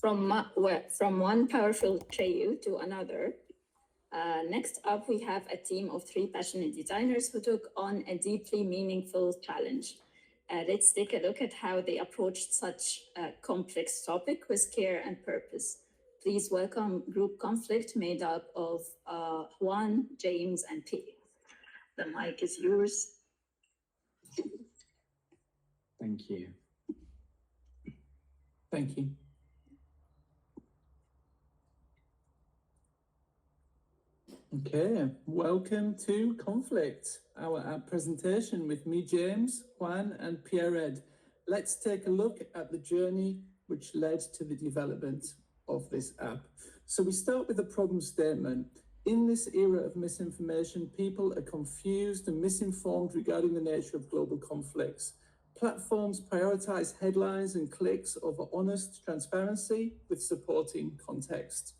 from one powerful trio to another. Next up, we have a team of three passionate designers who took on a deeply meaningful challenge. Let's take a look at how they approached such a complex topic with care and purpose. Please welcome Group Conflict, made up of Juan, James, and P. The mic is yours. Thank you. Thank you. Okay, welcome to Conflict, our app presentation with me, James, Juan, and Pierre-Ed. Let's take a look at the journey which led to the development of this app. So we start with a problem statement. In this era of misinformation, people are confused and misinformed regarding the nature of global conflicts. Platforms prioritize headlines and clicks over honest transparency with supporting context.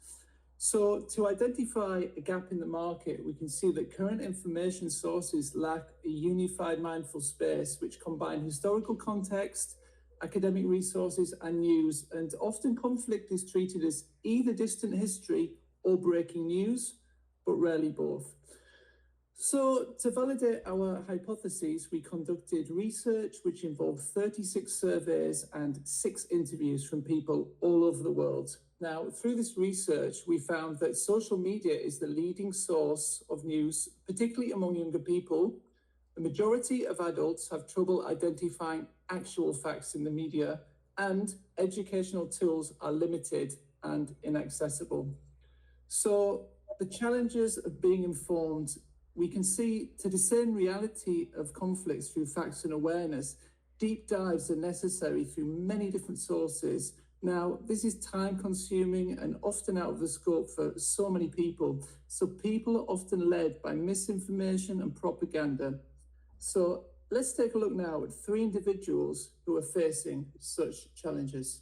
So to identify a gap in the market, we can see that current information sources lack a unified mindful space which combine historical context, academic resources, and news, and often conflict is treated as either distant history or breaking news, but rarely both. So to validate our hypotheses, we conducted research which involved 36 surveys and 6 interviews from people all over the world. Now, through this research, we found that social media is the leading source of news, particularly among younger people. The majority of adults have trouble identifying actual facts in the media, and educational tools are limited and inaccessible. So the challenges of being informed, we can see to discern reality of conflicts through facts and awareness, deep dives are necessary through many different sources. Now, this is time consuming and often out of the scope for so many people. So people are often led by misinformation and propaganda. So let's take a look now at 3 individuals who are facing such challenges.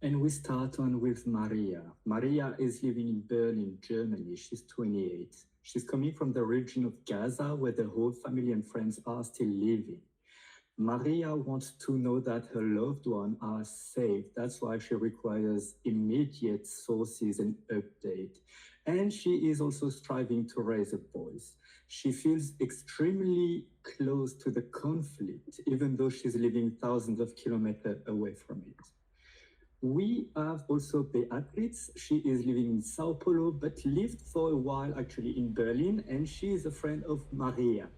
And we start on with Maria. Maria is living in Berlin, Germany. She's 28. She's coming from the region of Gaza, where the whole family and friends are still living. Maria wants to know that her loved ones are safe. That's why she requires immediate sources and update. And she is also striving to raise a voice. She feels extremely close to the conflict, even though she's living thousands of kilometers away from it. We have also Beatriz. She is living in Sao Paulo, but lived for a while actually in Berlin, and she is a friend of Maria.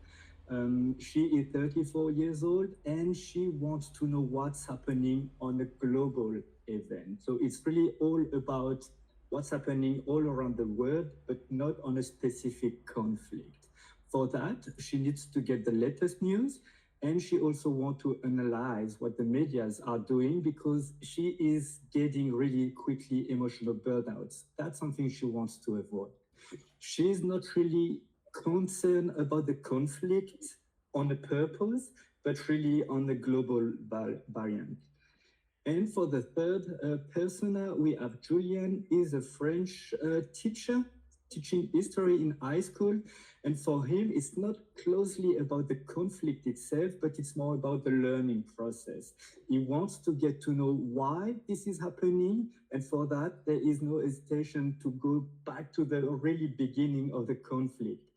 She is 34 years old, and she wants to know what's happening on a global event. So it's really all about what's happening all around the world, but not on a specific conflict. For that, she needs to get the latest news, and she also wants to analyze what the medias are doing, because she is getting really quickly emotional burnouts. That's something she wants to avoid. She's not really concerned about the conflict on a purpose, but really on the global variant. And for the third persona, we have Julian. He's a French teacher, teaching history in high school. And for him, it's not closely about the conflict itself, but it's more about the learning process. He wants to get to know why this is happening. And for that, there is no hesitation to go back to the really beginning of the conflict.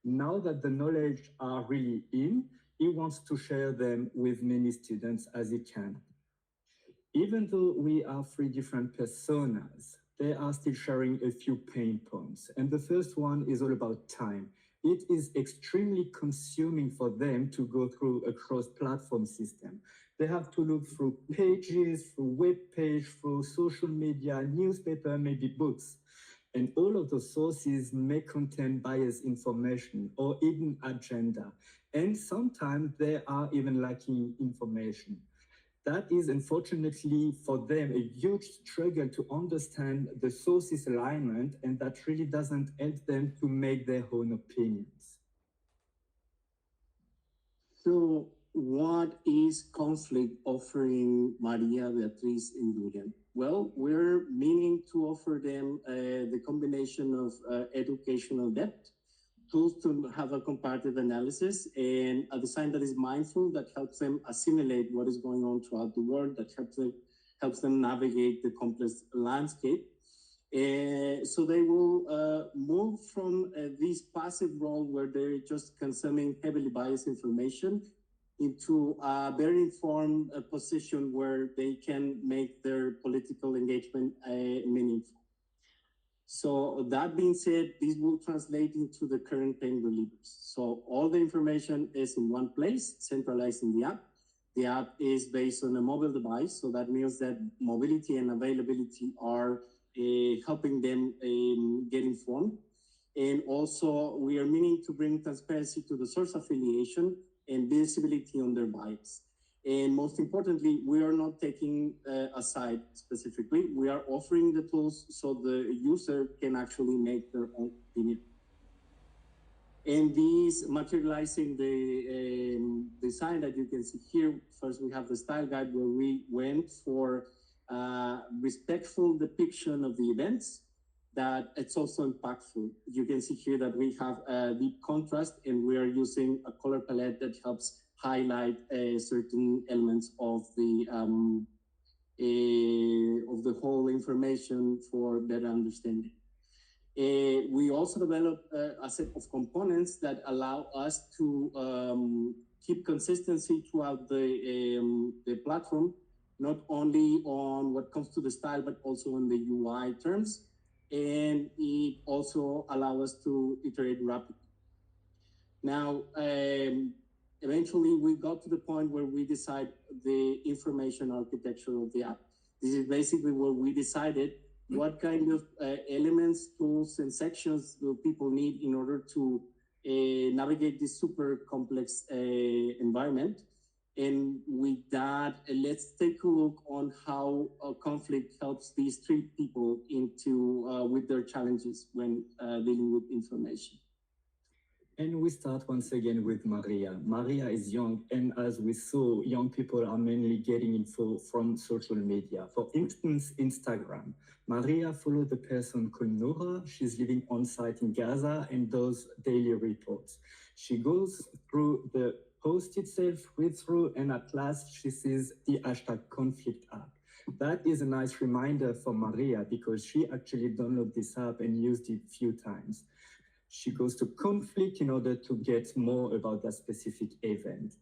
Now that the knowledge are really in, he wants to share them with many students as he can. Even though we are 3 different personas, they are still sharing a few pain points. And the first one is all about time. It is extremely consuming for them to go through a cross-platform system. They have to look through pages, through web page, through social media, newspaper, maybe books. And all of those sources may contain biased information or hidden agenda. And sometimes they are even lacking information. That is, unfortunately, for them, a huge struggle to understand the sources alignment, and that really doesn't help them to make their own opinions. So what is conflict offering Maria, Beatriz, and Julian? Well, we're meaning to offer them the combination of educational depth, tools to have a comparative analysis, and a design that is mindful, that helps them assimilate what is going on throughout the world, that helps them helps them navigate the complex landscape. So they will move from this passive role where they're just consuming heavily biased information into a very informed position where they can make their political engagement meaningful. So that being said, this will translate into the current pain relievers. So all the information is in one place, centralized in the app. The app is based on a mobile device, so that means that mobility and availability are helping them get informed. And also, we are meaning to bring transparency to the source affiliation and visibility on their bias. And most importantly, we are not taking a side specifically. We are offering the tools so the user can actually make their own opinion. And these materializing the design that you can see here. First, we have the style guide where we went for respectful depiction of the events, that it's also impactful. You can see here that we have a deep contrast, and we are using a color palette that helps highlight certain elements of the whole information for better understanding. We also developed a set of components that allow us to keep consistency throughout the platform, not only on what comes to the style, but also on the UI terms. And it also allows us to iterate rapidly. Now, eventually we got to the point where we decide the information architecture of the app. This is basically where we decided what kind of elements, tools, and sections do people need in order to navigate this super complex environment. And with that, let's take a look on how conflict helps these three people into with their challenges when dealing with information. And we start once again with Maria. Maria is young, and as we saw, young people are mainly getting info from social media. For instance, Instagram. Maria follows the person called Nora. She's living on site in Gaza and does daily reports. She goes through the post itself, reads through, and at last she sees the hashtag conflict app. That is a nice reminder for Maria because she actually downloaded this app and used it a few times. She goes to conflict in order to get more about that specific event.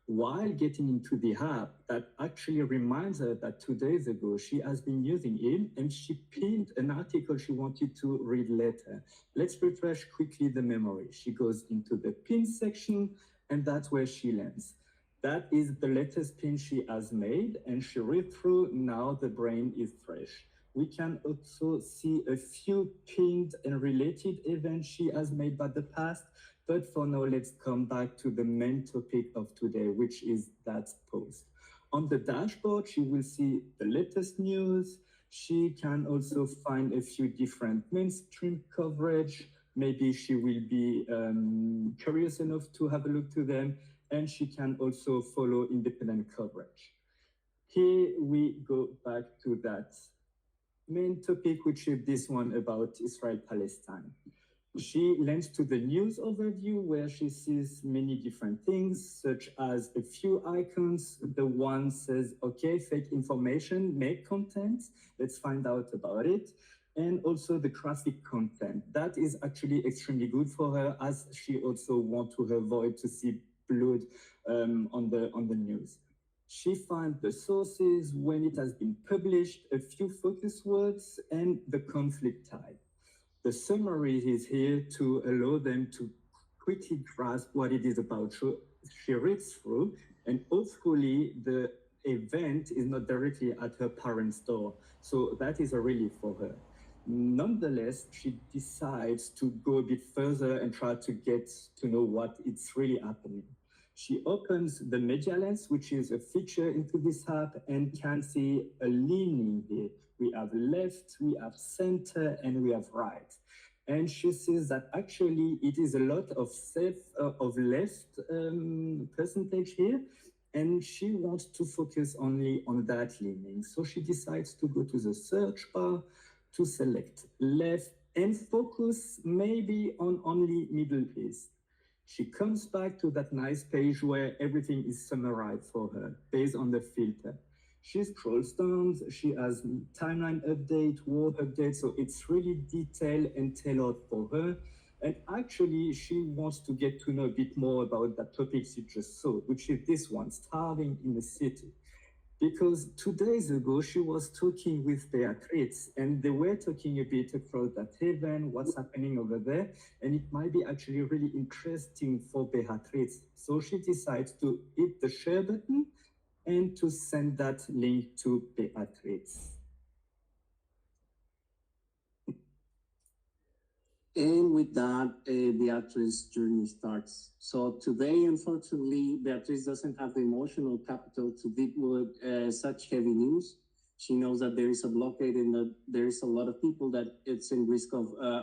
While getting into the app, that actually reminds her that 2 days ago she has been using it and she pinned an article she wanted to read later. Let's refresh quickly the memory. She goes into the pin section and that's where she lands. That is the latest pin she has made and she read through. Now the brain is fresh. We can also see a few pinned and related events she has made by the past. But for now, let's come back to the main topic of today, which is that post. On the dashboard, she will see the latest news. She can also find a few different mainstream coverage. Maybe she will be curious enough to have a look to them. And she can also follow independent coverage. Here we go back to that main topic, which is this one about Israel-Palestine. She lands to the news overview where she sees many different things, such as a few icons. The one says, okay, fake information, make content. Let's find out about it. And also the graphic content. That is actually extremely good for her, as she also wants to avoid to see blood on the news. She finds the sources, when it has been published, a few focus words, and the conflict type. The summary is here to allow them to quickly grasp what it is about. So she reads through, and hopefully the event is not directly at her parents' door. So that is a relief for her. Nonetheless, she decides to go a bit further and try to get to know what it's really happening. She opens the media lens, which is a feature into this app, and can see a leaning here. We have left, we have center, and we have right. And she says that actually it is a lot of left percentage here, and she wants to focus only on that leaning. So she decides to go to the search bar to select left and focus maybe on only Middle East. She comes back to that nice page where everything is summarized for her based on the filter. She scrolls down, she has timeline update, war update, so it's really detailed and tailored for her. And actually, she wants to get to know a bit more about that topic she just saw, which is this one, starving in the city. Because 2 days ago, she was talking with Beatrice, and they were talking a bit about that event, what's happening over there, and it might be actually really interesting for Beatrice. So she decides to hit the share button and to send that link to Beatrice. And with that, Beatrice's journey starts. So today, unfortunately, Beatrice doesn't have the emotional capital to deal with such heavy news. She knows that there is a blockade and that there is a lot of people that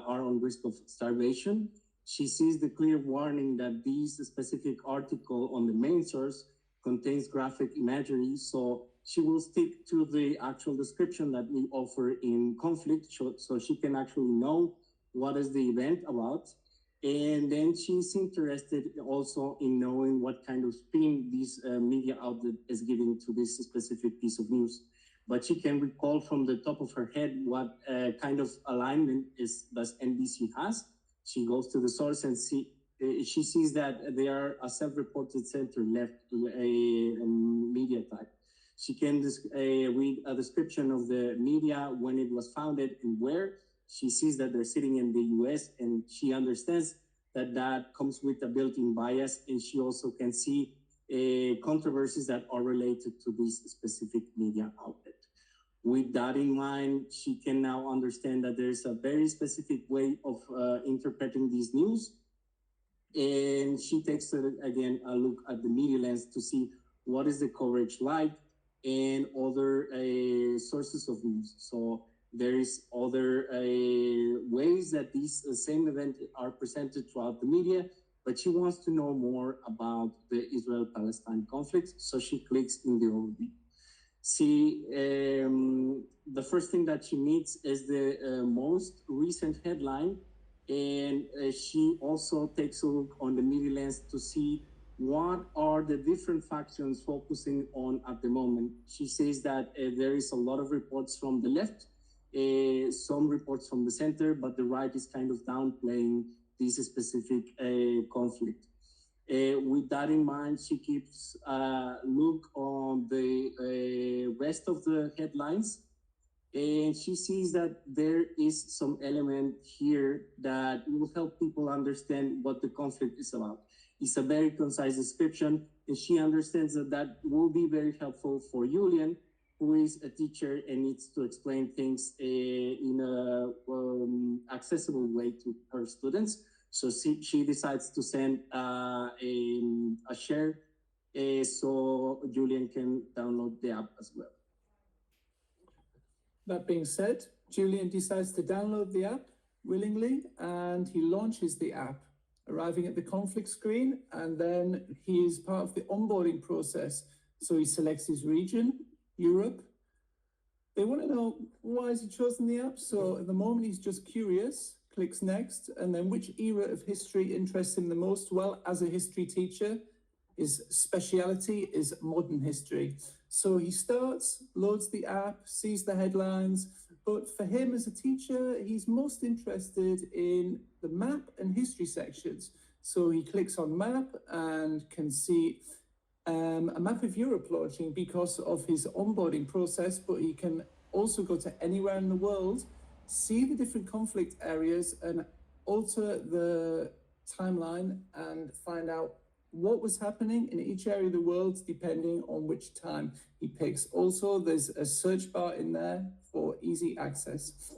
are on risk of starvation. She sees the clear warning that this specific article on the main source contains graphic imagery, so she will stick to the actual description that we offer in Conflict, so she can actually know what is the event about. And then she's interested also in knowing what kind of spin this media outlet is giving to this specific piece of news. But she can recall from the top of her head what kind of alignment does NBC has. She goes to the source and she sees that they are a self-reported center left media type. She can read a description of the media, when it was founded and where. She sees that they're sitting in the US, and she understands that that comes with a built-in bias, and she also can see controversies that are related to this specific media outlet. With that in mind, she can now understand that there's a very specific way of interpreting these news, and she takes again a look at the media lens to see what is the coverage like and other sources of news. So there is other ways that these same events are presented throughout the media, but she wants to know more about the Israel-Palestine conflict, so she clicks in the overview. The first thing that she meets is the most recent headline, and she also takes a look on the media lens to see what are the different factions focusing on at the moment. She says that there is a lot of reports from the left, some reports from the center, but the right is kind of downplaying this specific conflict. With that in mind, she keeps a look on the rest of the headlines, and she sees that there is some element here that will help people understand what the conflict is about. It's a very concise description, and she understands that that will be very helpful for Julian, who is a teacher and needs to explain things in a accessible way to her students. So she decides to send a share so Julian can download the app as well. That being said, Julian decides to download the app willingly, and he launches the app, arriving at the conflict screen, and then he is part of the onboarding process. So he selects his region, Europe. They want to know why has he chosen the app. So at the moment, he's just curious, clicks next, and then which era of history interests him the most? Well, as a history teacher, his speciality is modern history. So he starts, loads the app, sees the headlines, but for him as a teacher, he's most interested in the map and history sections. So he clicks on map and can see a map of Europe launching because of his onboarding process, but he can also go to anywhere in the world, see the different conflict areas and alter the timeline and find out what was happening in each area of the world depending on which time he picks. Also, there's a search bar in there for easy access.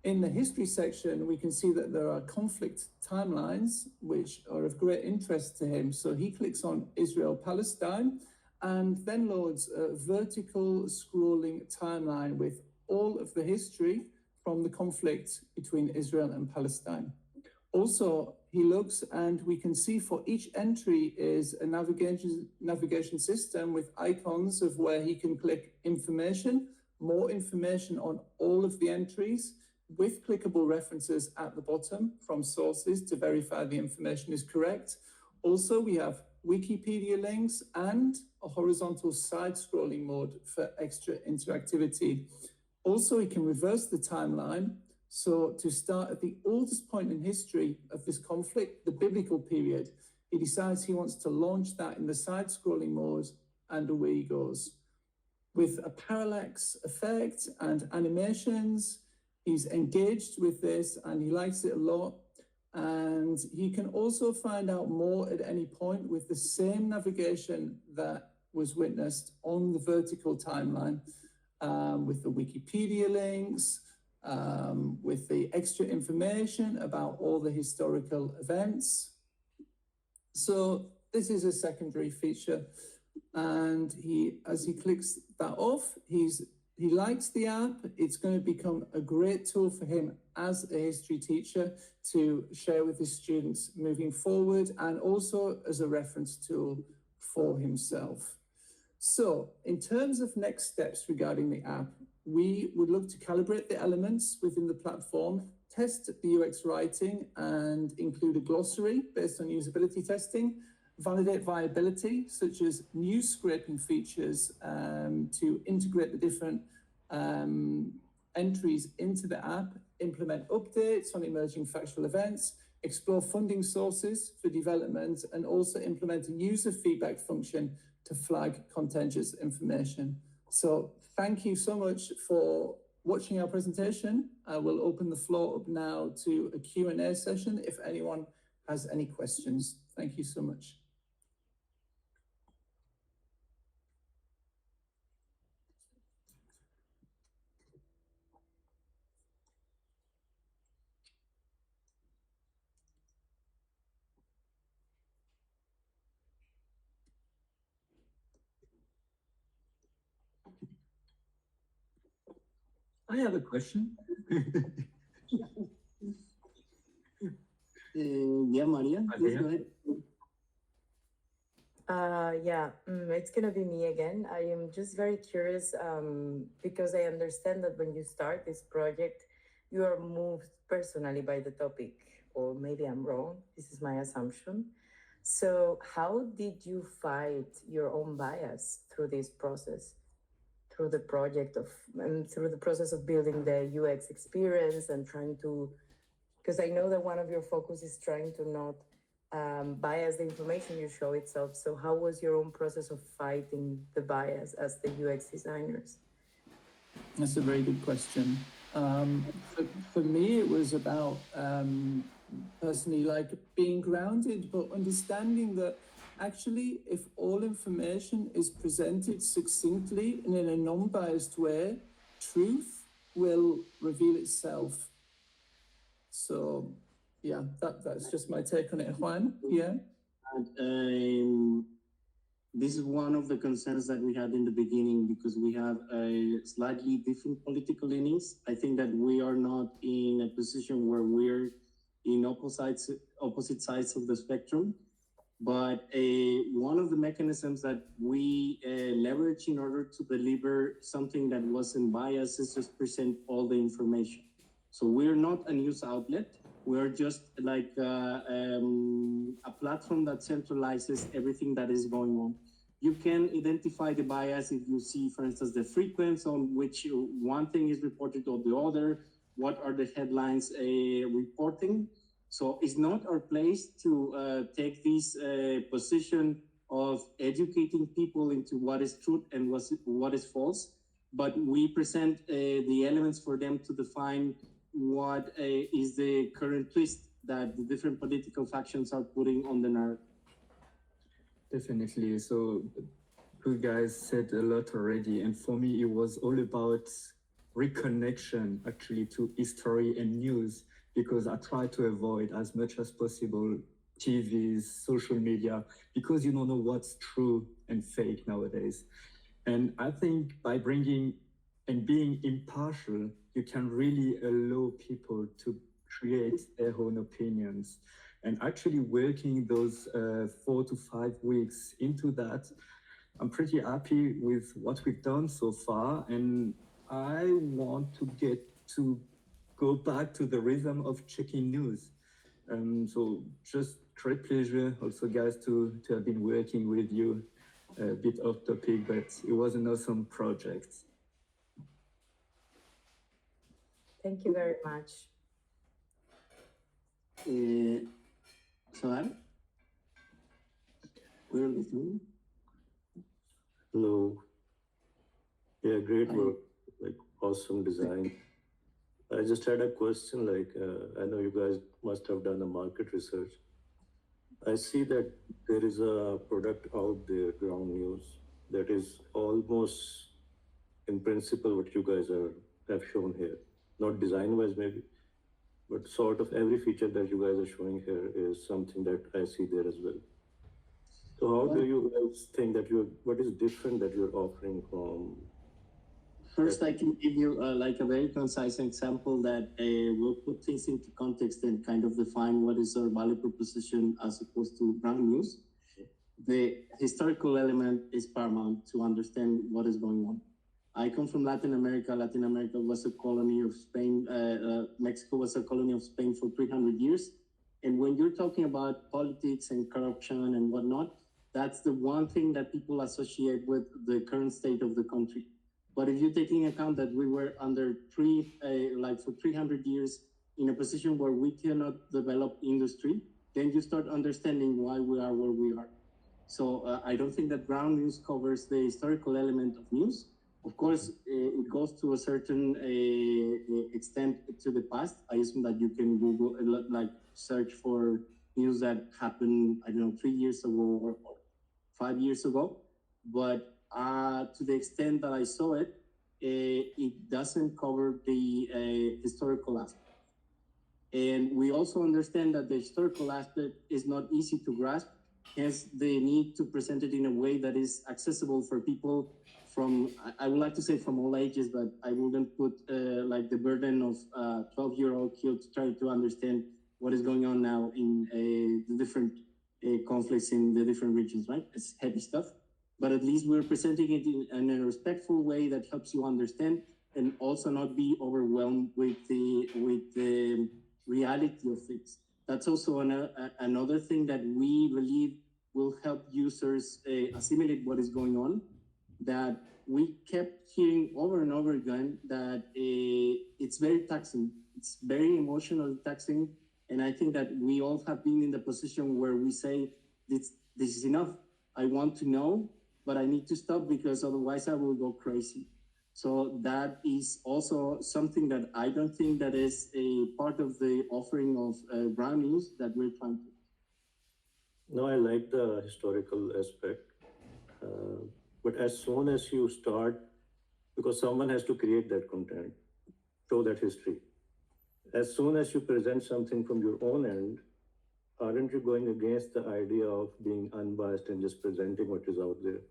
In the history section, we can see that there are conflict timelines which are of great interest to him. So he clicks on Israel-Palestine and then loads a vertical scrolling timeline with all of the history from the conflict between Israel and Palestine. Also, he looks and we can see for each entry is a navigation system with icons of where he can click information, more information on all of the entries, with clickable references at the bottom from sources to verify the information is correct. Also, we have Wikipedia links and a horizontal side-scrolling mode for extra interactivity. Also, he can reverse the timeline. So to start at the oldest point in history of this conflict, the biblical period, he decides he wants to launch that in the side-scrolling mode, and away he goes. With a parallax effect and animations, he's engaged with this and he likes it a lot. And he can also find out more at any point with the same navigation that was witnessed on the vertical timeline, with the Wikipedia links, with the extra information about all the historical events. So this is a secondary feature. And as he clicks that off, he likes the app. It's going to become a great tool for him as a history teacher to share with his students moving forward, and also as a reference tool for himself. So in terms of next steps regarding the app, we would look to calibrate the elements within the platform, test the UX writing, and include a glossary based on usability testing, validate viability, such as news scraping features to integrate the different entries into the app, implement updates on emerging factual events, explore funding sources for development, and also implement a user feedback function to flag contentious information. So thank you so much for watching our presentation. I will open the floor up now to a Q&A session if anyone has any questions. Thank you so much. I have a question. Yeah, Maria, please go ahead. It's gonna be me again. I am just very curious because I understand that when you start this project, you are moved personally by the topic, or maybe I'm wrong. This is my assumption. So, how did you fight your own bias through this process, through the project of, and through the process of building the UX experience and trying to? Because I know that one of your focus is trying to not bias the information you show itself. So how was your own process of fighting the bias as the UX designers? That's a very good question. For me, it was about personally like being grounded, but understanding that actually if all information is presented succinctly and in a non-biased way, truth will reveal itself. So yeah, that's just my take on it. Juan, yeah? And, this is one of the concerns that we had in the beginning because we have a slightly different political leanings. I think that we are not in a position where we're in opposite sides of the spectrum. But one of the mechanisms that we leverage in order to deliver something that wasn't biased is just present all the information. So we're not a news outlet. We're just like a platform that centralizes everything that is going on. You can identify the bias if you see, for instance, the frequency on which one thing is reported or the other, what are the headlines reporting. So it's not our place to take this position of educating people into what is truth and what is false, but we present the elements for them to define what is the current twist that the different political factions are putting on the narrative. Definitely. So you guys said a lot already, and for me it was all about reconnection actually to history and news, because I try to avoid as much as possible TVs, social media, because you don't know what's true and fake nowadays. And I think by bringing and being impartial, you can really allow people to create their own opinions. And actually working those 4 to 5 weeks into that, I'm pretty happy with what we've done so far. And I want to go back to the rhythm of checking news. So just great pleasure also, guys, to have been working with you. A bit off topic, but it was an awesome project. Thank you very much. So we're listening. Hello. Yeah, great work, like awesome design. I just had a question, like, I know you guys must have done a market research. I see that there is a product out there, Ground News, that is almost in principle what you guys have shown here. Not design-wise maybe, but sort of every feature that you guys are showing here is something that I see there as well. So how do you guys think that what is different that you're offering from? First, I can give you like a very concise example that will put things into context and kind of define what is our value proposition as opposed to brand news. The historical element is paramount to understand what is going on. I come from Latin America. Latin America was a colony of Spain. Mexico was a colony of Spain for 300 years. And when you're talking about politics and corruption and whatnot, that's the one thing that people associate with the current state of the country. But if you take into account that we were under like for 300 years in a position where we cannot develop industry, then you start understanding why we are where we are. So I don't think that ground news covers the historical element of news. Of course, it goes to a certain extent to the past. I assume that you can Google, like search for news that happened, I don't know, 3 years ago or 5 years ago. But to the extent that I saw it, it doesn't cover the historical aspect. And we also understand that the historical aspect is not easy to grasp, hence the need to present it in a way that is accessible for people from, I would like to say from all ages, but I wouldn't put like the burden of a 12-year-old kid to try to understand what is going on now in the different conflicts in the different regions, right? It's heavy stuff. But at least we're presenting it in a respectful way that helps you understand and also not be overwhelmed with the reality of things. That's also another thing that we believe will help users assimilate what is going on, that we kept hearing over and over again that it's very taxing. It's very emotionally taxing. And I think that we all have been in the position where we say, this is enough. I want to know, but I need to stop because otherwise I will go crazy. So that is also something that I don't think that is a part of the offering of brand news that we're trying to. No, I like the historical aspect. But as soon as you start, because someone has to create that content, show that history. As soon as you present something from your own end, aren't you going against the idea of being unbiased and just presenting what is out there?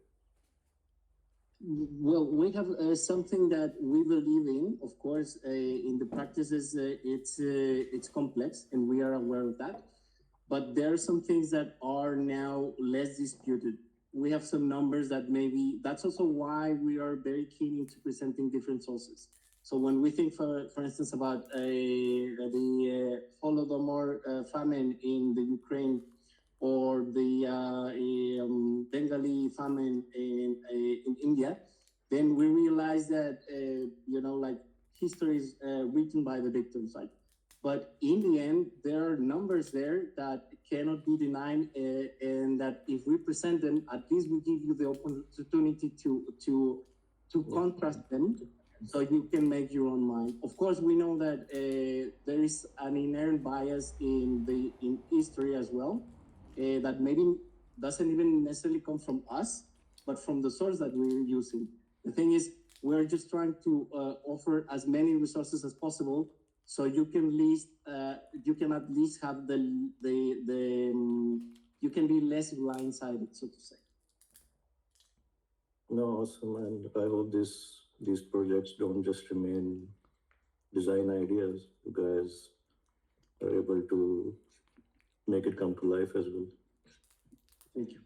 Well, we have something that we believe in. Of course, in the practices, it's complex, and we are aware of that. But there are some things that are now less disputed. We have some numbers that maybe, that's also why we are very keen into presenting different sources. So when we think, for instance, about the Holodomor famine in the Ukraine, or the Bengali famine in India, then we realize that, like history is written by the victims, right? But in the end, there are numbers there that cannot be denied, and that if we present them, at least we give you the opportunity to contrast them, so you can make your own mind. Of course, we know that there is an inherent bias in history as well, that maybe doesn't even necessarily come from us, but from the source that we're using. The thing is, we're just trying to offer as many resources as possible, so you can at least have you can be less blindsided, so to say. No, awesome, and I hope these projects don't just remain design ideas. You guys are able to make it come to life as well. Thank you.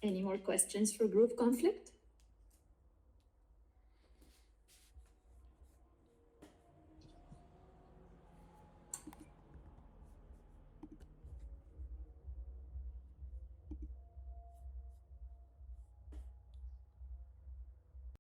Any more questions for Group Conflict?